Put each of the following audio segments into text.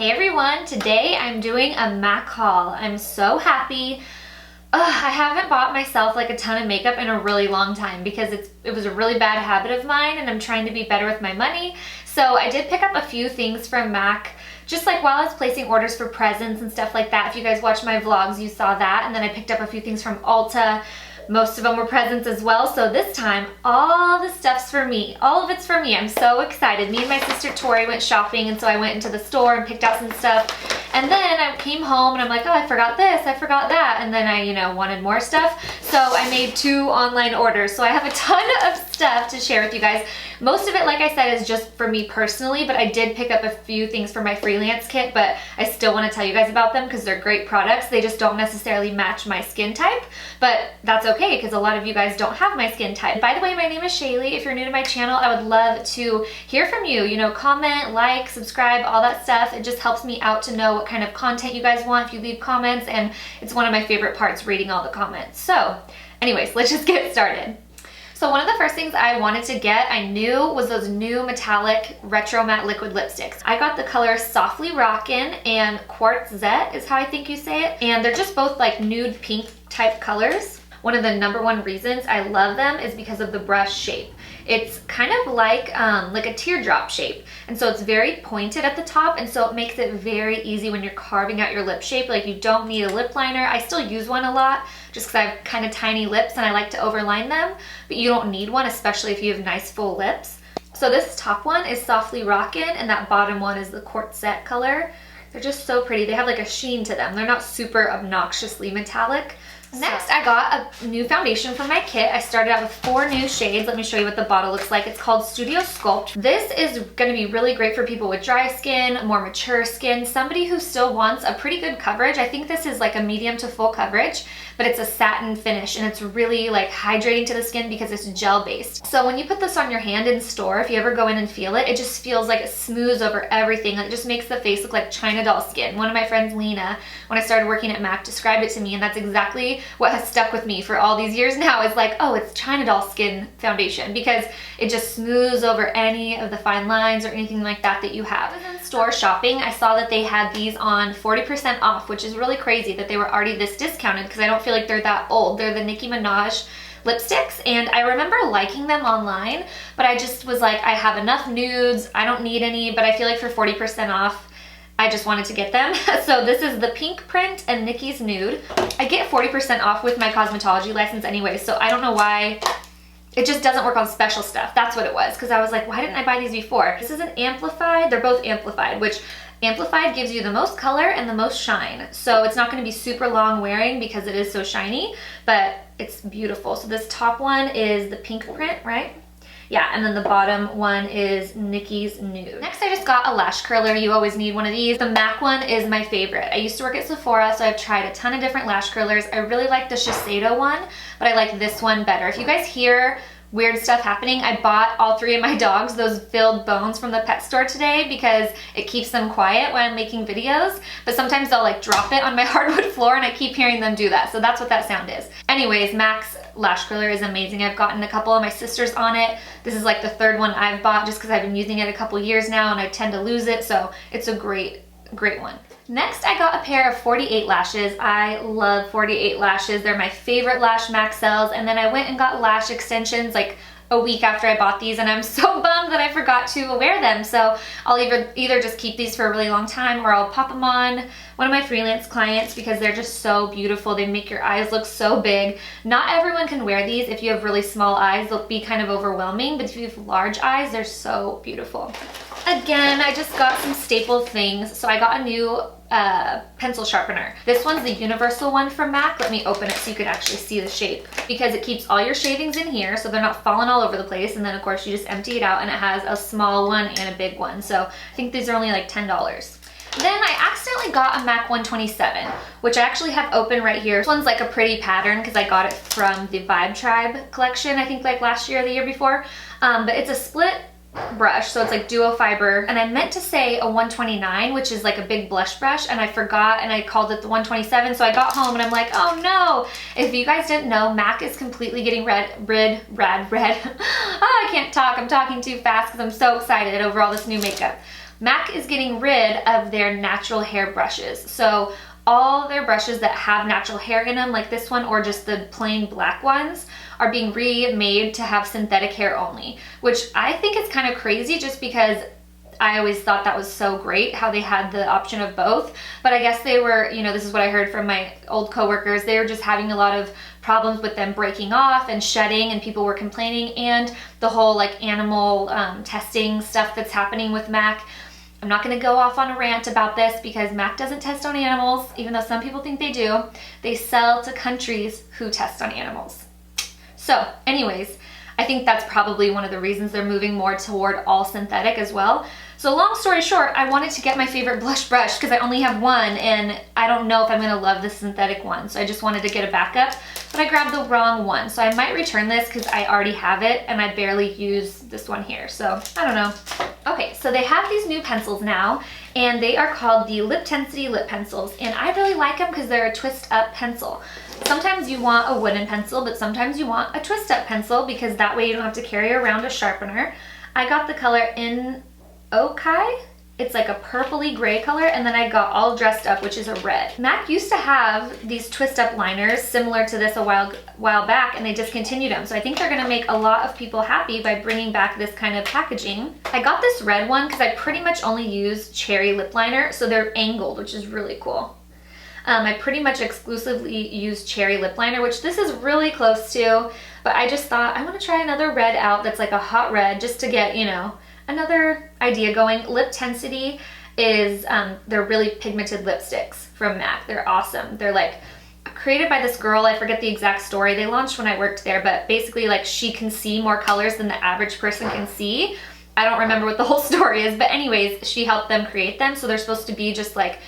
Hey everyone, today I'm doing a MAC haul. I'm so happy. I haven't bought myself like a ton of makeup in a really long time because it was a really bad habit of mine and I'm trying to be better with my money. So I did pick up a few things from MAC just like while I was placing orders for presents and stuff like that. If you guys watch my vlogs, you saw that. And then I picked up a few things from Ulta. Most of them were presents as well. So this time, all the stuff's for me. All of it's for me. I'm so excited. Me and my sister Tori went shopping, and so I went into the store and picked out some stuff. And then I came home and I'm like, oh, I forgot this, I forgot that. And then I, wanted more stuff. So I made 2 online orders. So I have a ton of stuff to share with you guys. Most of it, like I said, is just for me personally, but I did pick up a few things for my freelance kit, but I still want to tell you guys about them because they're great products. They just don't necessarily match my skin type, but that's okay because a lot of you guys don't have my skin type. By the way, my name is Shaylee. If you're new to my channel, I would love to hear from you. Comment, like, subscribe, all that stuff. It just helps me out to know what kind of content you guys want if you leave comments, and it's one of my favorite parts, reading all the comments. So anyways, let's just get started. So one of the first things I wanted to get, I knew, was those new metallic retro matte liquid lipsticks. I got the color Softly Rockin' and Quartzette is how I think you say it. And they're just both like nude pink type colors. One of the #1 reasons I love them is because of the brush shape. It's kind of like a teardrop shape. And so it's very pointed at the top, and so it makes it very easy when you're carving out your lip shape. Like, you don't need a lip liner. I still use one a lot just because I have kind of tiny lips and I like to overline them, but you don't need one, especially if you have nice full lips. So this top one is Softly Rockin', and that bottom one is the Quartzette color. They're just so pretty. They have like a sheen to them. They're not super obnoxiously metallic. Next, I got a new foundation for my kit. I started out with 4 new shades. Let me show you what the bottle looks like. It's called Studio Sculpt. This is gonna be really great for people with dry skin, more mature skin, somebody who still wants a pretty good coverage. I think this is like a medium to full coverage, but it's a satin finish and it's really like hydrating to the skin because it's gel based. So when you put this on your hand in store, if you ever go in and feel it, it just feels like it smooths over everything. It just makes the face look like China doll skin. One of my friends, Lena, when I started working at MAC, described it to me, and that's exactly what has stuck with me for all these years now. Is like, oh, it's China doll skin foundation because it just smooths over any of the fine lines or anything like that that you have. I was in store shopping. I saw that they had these on 40% off, which is really crazy that they were already this discounted because I don't feel like they're that old. They're the Nicki Minaj lipsticks, and I remember liking them online, but I just was like, I have enough nudes, I don't need any, but I feel like for 40% off, I just wanted to get them. So this is the Pink Print and Nicki's Nude. I get 40% off with my cosmetology license anyway, so I don't know why it just doesn't work on special stuff. That's what it was, because I was like, why didn't I buy these before? This is an amplified. They're both amplified, which amplified gives you the most color and the most shine. So it's not going to be super long wearing because it is so shiny, but it's beautiful. So this top one is the Pink Print, right? Yeah, and then the bottom one is Nicki's Nude. Next, I just got a lash curler. You always need one of these. The MAC one is my favorite. I used to work at Sephora, so I've tried a ton of different lash curlers. I really like the Shiseido one, but I like this one better. If you guys hear weird stuff happening, I bought all 3 of my dogs those filled bones from the pet store today because it keeps them quiet when I'm making videos, but sometimes they'll like drop it on my hardwood floor and I keep hearing them do that, so that's what that sound is. Anyways, MAC's lash curler is amazing. I've gotten a couple of my sisters on it. This is like the 3rd one I've bought just because I've been using it a couple years now and I tend to lose it, so it's a great one. Next, I got a pair of 48 lashes. I love 48 lashes. They're my favorite lash MAC sells. And then I went and got lash extensions like a week after I bought these, and I'm so bummed that I forgot to wear them. So I'll either just keep these for a really long time, or I'll pop them on one of my freelance clients because they're just so beautiful. They make your eyes look so big. Not everyone can wear these. If you have really small eyes, they'll be kind of overwhelming, but if you have large eyes, they're so beautiful. Again, I just got some staple things. So I got a new pencil sharpener. This one's the universal one from MAC. Let me open it so you could actually see the shape, because it keeps all your shavings in here so they're not falling all over the place, and then of course you just empty it out, and it has a small one and a big one. So I think these are only like $10. Then I accidentally got a MAC 127, which I actually have open right here. This one's like a pretty pattern because I got it from the Vibe Tribe collection, I think like last year or the year before. But it's a split brush, so it's like duo fiber, and I meant to say a 129, which is like a big blush brush, and I forgot and I called it the 127. So I got home and I'm like, oh no. If you guys didn't know, MAC is completely getting rid I can't talk, I'm talking too fast because I'm so excited over all this new makeup. MAC is getting rid of their natural hair brushes. So all their brushes that have natural hair in them, like this one or just the plain black ones, are being remade to have synthetic hair only, which I think is kind of crazy just because I always thought that was so great how they had the option of both. But I guess they were, you know, this is what I heard from my old coworkers, they were just having a lot of problems with them breaking off and shedding, and people were complaining, and the whole like animal testing stuff that's happening with MAC. I'm not going to go off on a rant about this because MAC doesn't test on animals, even though some people think they do. They sell to countries who test on animals. So anyways, I think that's probably one of the reasons they're moving more toward all synthetic as well. So long story short, I wanted to get my favorite blush brush because I only have one and I don't know if I'm going to love the synthetic one. So I just wanted to get a backup, but I grabbed the wrong one. So I might return this because I already have it and I barely use this one here. So I don't know. Okay, so they have these new pencils now and they are called the Lip Tensity Lip Pencils. And I really like them because they're a twist up pencil. Sometimes you want a wooden pencil, but sometimes you want a twist up pencil because that way you don't have to carry around a sharpener. I got the color in Okay. It's like a purpley gray color, and then I got All Dressed Up, which is a red. MAC used to have these twist up liners similar to this a while back, and they discontinued them. So I think they're gonna make a lot of people happy by bringing back this kind of packaging. I got this red one because I pretty much only use cherry lip liner, so they're angled, which is really cool. I pretty much exclusively use cherry lip liner, which this is really close to, but I just thought I want to try another red out that's like a hot red just to get, you know, another idea going. Lip Tensity is, they're really pigmented lipsticks from MAC. They're awesome. They're like created by this girl, I forget the exact story. They launched when I worked there, but basically like she can see more colors than the average person can see. I don't remember what the whole story is, but anyways, she helped them create them. So they're supposed to be just like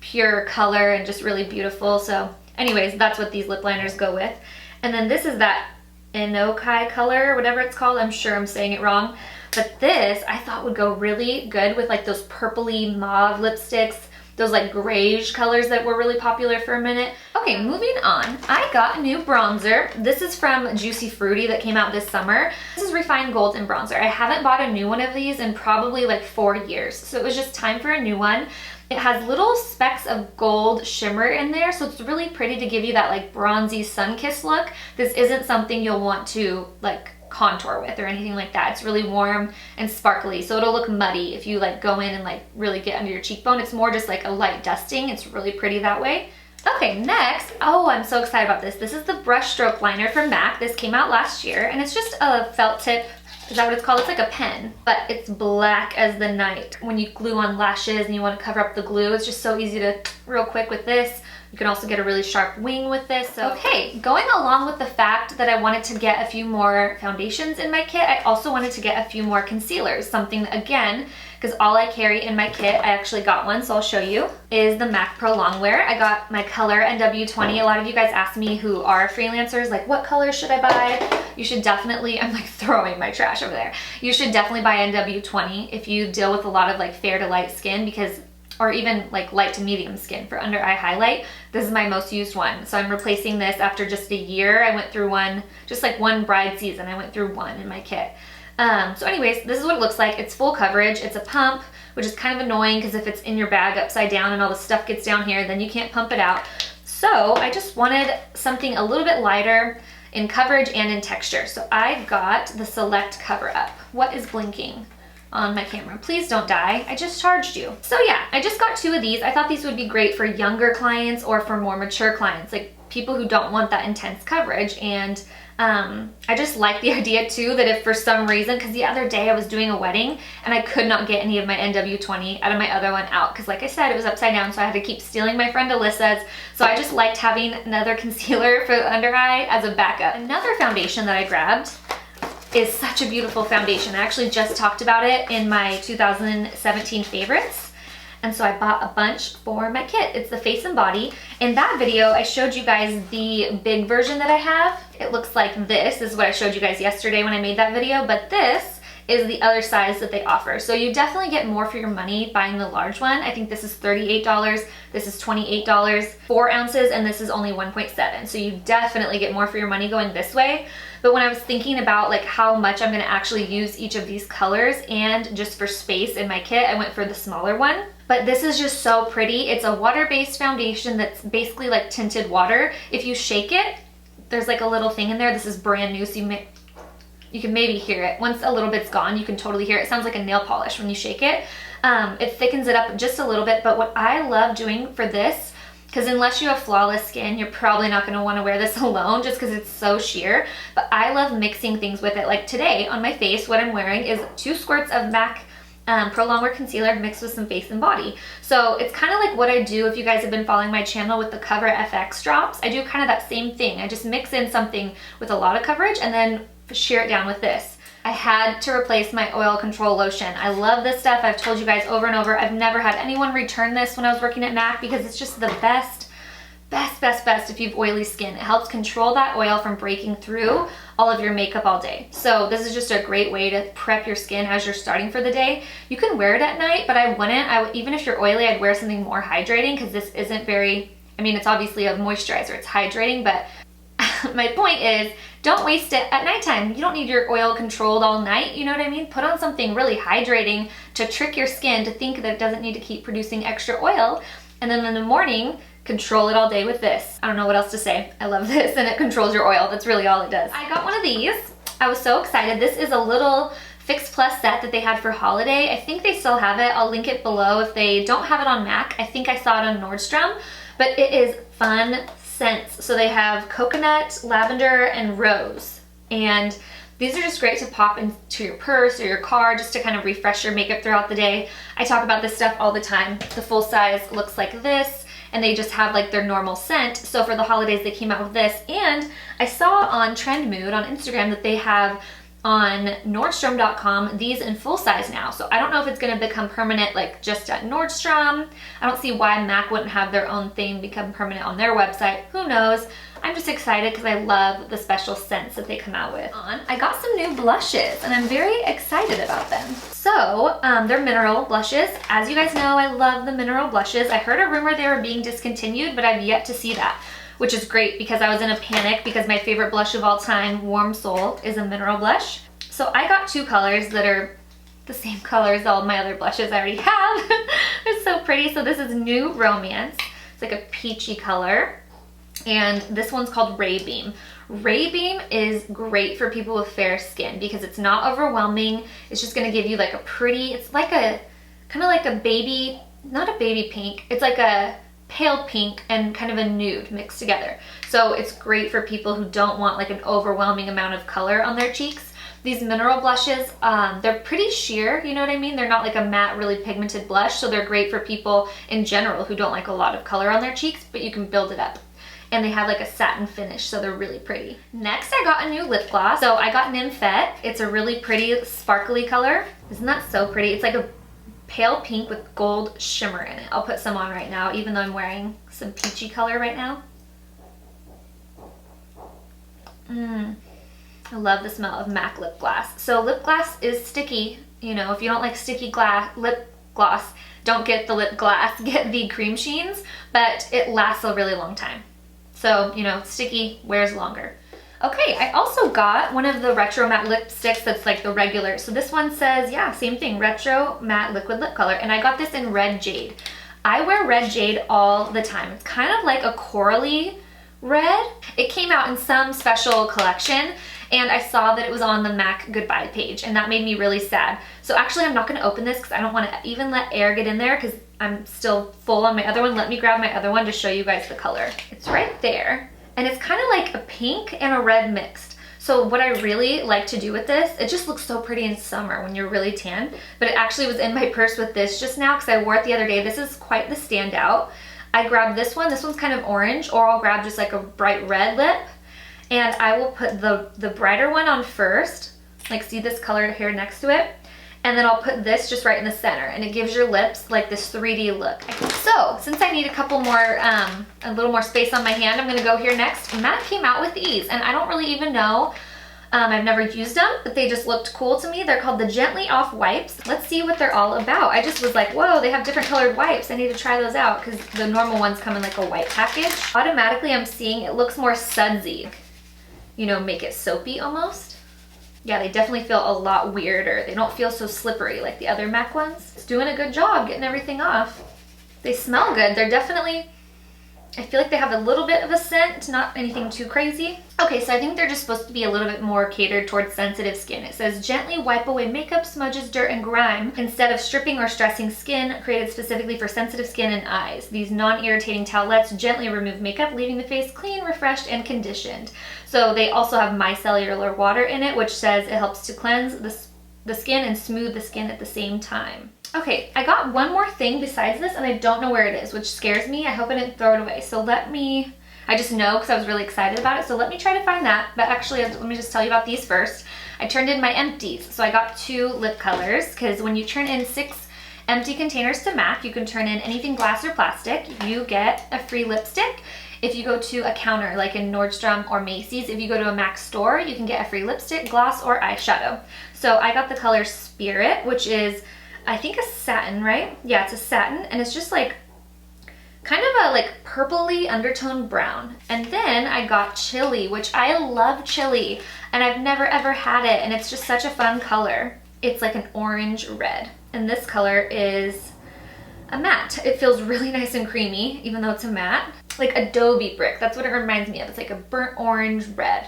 pure color and just really beautiful. So anyways, that's what these lip liners go with. And then this is that Inokai color, whatever it's called. I'm sure I'm saying it wrong. But this I thought would go really good with like those purpley mauve lipsticks, those like grayish colors that were really popular for a minute. Okay, moving on. I got a new bronzer. This is from Juicy Fruity that came out this summer. This is Refined Golden Bronzer. I haven't bought a new one of these in probably like 4 years. So it was just time for a new one. It has little specks of gold shimmer in there, so it's really pretty to give you that like bronzy sun-kissed look. This isn't something you'll want to like contour with or anything like that. It's really warm and sparkly, so it'll look muddy if you like go in and like really get under your cheekbone. It's more just like a light dusting. It's really pretty that way. Okay, next, oh, I'm so excited about this. This is the brush stroke liner from MAC. This came out last year, and it's just a felt tip. Is that what it's called? It's like a pen, but it's black as the night. When you glue on lashes and you want to cover up the glue, it's just so easy to real quick with this. You can also get a really sharp wing with this. So, okay, going along with the fact that I wanted to get a few more foundations in my kit, I also wanted to get a few more concealers. Something that, again, because all I carry in my kit, I actually got one, so I'll show you, is the MAC Pro Longwear. I got my color NW20. A lot of you guys ask me who are freelancers, like what color should I buy? You should definitely, I'm like throwing my trash over there. You should definitely buy NW20 if you deal with a lot of like fair to light skin, because or even like light to medium skin for under eye highlight. This is my most used one. So I'm replacing this after just a year. I went through one, just like one bride season, I went through one in my kit. So anyways, this is what it looks like. It's full coverage. It's a pump, which is kind of annoying because if it's in your bag upside down and all the stuff gets down here, then you can't pump it out. So I just wanted something a little bit lighter in coverage and in texture. So I got the Select Cover Up. What is blinking on my camera? Please don't die. I just charged you. So yeah, I just got 2 of these. I thought these would be great for younger clients or for more mature clients, like people who don't want that intense coverage. And I just like the idea too that if for some reason, because the other day I was doing a wedding and I could not get any of my NW20 out of my other one out because like I said, it was upside down, so I had to keep stealing my friend Alyssa's. So I just liked having another concealer for the under eye as a backup. Another foundation that I grabbed is such a beautiful foundation. I actually just talked about it in my 2017 favorites. And so I bought a bunch for my kit. It's the Face and Body. In that video, I showed you guys the big version that I have. It looks like this. This is what I showed you guys yesterday when I made that video, but this is the other size that they offer. So you definitely get more for your money buying the large one. I think this is $38, this is $28, 4 ounces, and this is only 1.7. So you definitely get more for your money going this way. But when I was thinking about like how much I'm gonna actually use each of these colors and just for space in my kit, I went for the smaller one. But this is just so pretty. It's a water-based foundation that's basically like tinted water. If you shake it, there's like a little thing in there. This is brand new, so you can maybe hear it. Once a little bit's gone, you can totally hear it. It sounds like a nail polish when you shake it. It thickens it up just a little bit, but what I love doing for this, because unless you have flawless skin, you're probably not going to want to wear this alone just because it's so sheer, but I love mixing things with it. Like today on my face, what I'm wearing is 2 squirts of MAC Pro Longwear Concealer mixed with some face and body. So it's kind of like what I do if you guys have been following my channel with the Cover FX drops. I do kind of that same thing. I just mix in something with a lot of coverage and then sheer it down with this. I had to replace my oil control lotion. I love this stuff. I've told you guys over and over. I've never had anyone return this when I was working at MAC because it's just the best if you have oily skin. It helps control that oil from breaking through all of your makeup all day. So this is just a great way to prep your skin as you're starting for the day. You can wear it at night, but I wouldn't. Even if you're oily, I'd wear something more hydrating because this isn't very, I mean, it's obviously a moisturizer, it's hydrating, but my point is don't waste it at nighttime. You don't need your oil controlled all night, you know what I mean? Put on something really hydrating to trick your skin to think that it doesn't need to keep producing extra oil. And then in the morning, control it all day with this. I don't know what else to say. I love this and it controls your oil. That's really all it does. I got one of these. I was so excited. This is a little Fix Plus set that they had for holiday. I think they still have it. I'll link it below if they don't have it on MAC. I think I saw it on Nordstrom, but it is fun scents. So they have coconut, lavender, and rose. And these are just great to pop into your purse or your car just to kind of refresh your makeup throughout the day. I talk about this stuff all the time. The full size looks like this, and they just have like their normal scent. So for the holidays, they came out with this. And I saw on Trend Mood on Instagram that they have on Nordstrom.com these in full size now. So I don't know if it's gonna become permanent like just at Nordstrom. I don't see why MAC wouldn't have their own thing become permanent on their website. Who knows? I'm just excited because I love the special scents that they come out with. I got some new blushes and I'm very excited about them. So they're mineral blushes. As you guys know, I love the mineral blushes. I heard a rumor they were being discontinued, but I've yet to see that, which is great because I was in a panic because my favorite blush of all time, Warm Soul, is a mineral blush. So I got 2 colors that are the same color as all my other blushes I already have. They're so pretty. So this is New Romance. It's like a peachy color. And this one's called Ray Beam. Ray Beam is great for people with fair skin because it's not overwhelming. It's just gonna give you like a pretty, it's like a, kind of like a baby, not a baby pink, it's like a pale pink and kind of a nude mixed together. So it's great for people who don't want like an overwhelming amount of color on their cheeks. These mineral blushes, they're pretty sheer, you know what I mean? They're not like a matte, really pigmented blush, so they're great for people in general who don't like a lot of color on their cheeks, but you can build it up. And they have like a satin finish, so they're really pretty. Next, I got a new lip gloss. So I got Nymphette. It's a really pretty sparkly color. Isn't that so pretty? It's like a pale pink with gold shimmer in it. I'll put some on right now, even though I'm wearing some peachy color right now. I love the smell of MAC lip gloss. So lip gloss is sticky. You know, if you don't like sticky lip gloss, don't get the lip gloss, get the cream sheens, but it lasts a really long time. So, you know, sticky, wears longer. Okay, I also got one of the Retro Matte lipsticks that's like the regular. So this one says, yeah, same thing, Retro Matte Liquid Lip Color. And I got this in Red Jade. I wear Red Jade all the time. It's kind of like a corally red. It came out in some special collection and I saw that it was on the MAC Goodbye page and that made me really sad. So actually I'm not gonna open this because I don't wanna even let air get in there because I'm still full on my other one. Let me grab my other one to show you guys the color. It's right there. And it's kind of like a pink and a red mixed. So what I really like to do with this, it just looks so pretty in summer when you're really tan, but it actually was in my purse with this just now because I wore it the other day. This is quite the standout. I grabbed this one. This one's kind of orange, or I'll grab just like a bright red lip. And I will put the brighter one on first, like see this color here next to it. And then I'll put this just right in the center and it gives your lips like this 3D look. So since I need a couple more, a little more space on my hand, I'm gonna go here next. MAC came out with these and I don't really even know, I've never used them, but they just looked cool to me. They're called the Gently Off Wipes. Let's see what they're all about. I just was like, whoa, they have different colored wipes. I need to try those out because the normal ones come in like a white package. Automatically I'm seeing it looks more sudsy. you know, make it soapy almost. Yeah, they definitely feel a lot weirder. They don't feel so slippery like the other MAC ones. It's doing a good job getting everything off. They smell good. They're definitely, I feel like they have a little bit of a scent, not anything too crazy. Okay, so I think they're just supposed to be a little bit more catered towards sensitive skin. It says, gently wipe away makeup, smudges, dirt, and grime instead of stripping or stressing skin, created specifically for sensitive skin and eyes. These non-irritating towelettes gently remove makeup, leaving the face clean, refreshed, and conditioned. So they also have micellar water in it, which says it helps to cleanse the skin and smooth the skin at the same time. Okay, I got one more thing besides this and I don't know where it is, which scares me. I hope I didn't throw it away. So I just know because I was really excited about it. So let me try to find that. But actually, let me just tell you about these first. I turned in my empties. So I got 2 lip colors because when you turn in 6 empty containers to MAC, you can turn in anything glass or plastic. You get a free lipstick. If you go to a counter like in Nordstrom or Macy's, if you go to a MAC store, you can get a free lipstick, gloss, or eyeshadow. So I got the color Spirit, which is, I think, a satin, right? Yeah, it's a satin, and it's just like kind of a like purpley undertone brown. And then I got Chili, which I love chili, and I've never ever had it, and it's just such a fun color. It's like an orange red, and this color is a matte. It feels really nice and creamy, even though it's a matte. Like Adobe brick, that's what it reminds me of. It's like a burnt orange red.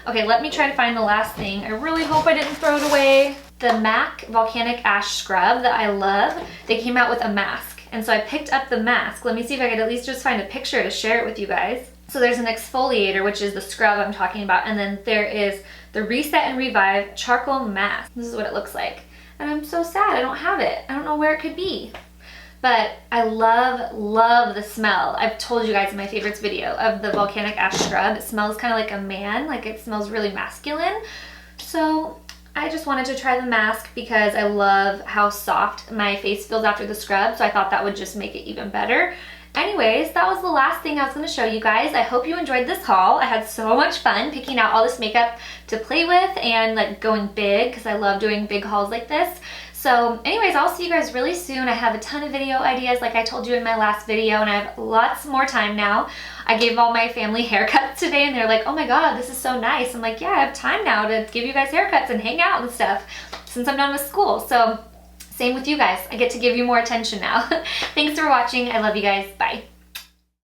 Okay, let me try to find the last thing. I really hope I didn't throw it away. The MAC Volcanic Ash Scrub that I love, they came out with a mask. And so I picked up the mask. Let me see if I could at least just find a picture to share it with you guys. So there's an exfoliator, which is the scrub I'm talking about. And then there is the Reset and Revive Charcoal Mask. This is what it looks like. And I'm so sad I don't have it. I don't know where it could be. But I love the smell. I've told you guys in my favorites video of the Volcanic Ash Scrub. It smells kind of like a man, like it smells really masculine. So I just wanted to try the mask because I love how soft my face feels after the scrub. So I thought that would just make it even better. Anyways, that was the last thing I was going to show you guys. I hope you enjoyed this haul. I had so much fun picking out all this makeup to play with and like going big because I love doing big hauls like this. So anyways, I'll see you guys really soon. I have a ton of video ideas like I told you in my last video, and I have lots more time now. I gave all my family haircuts today and they're like, oh my god, this is so nice. I'm like, yeah, I have time now to give you guys haircuts and hang out and stuff since I'm done with school. So same with you guys. I get to give you more attention now. Thanks for watching. I love you guys. Bye.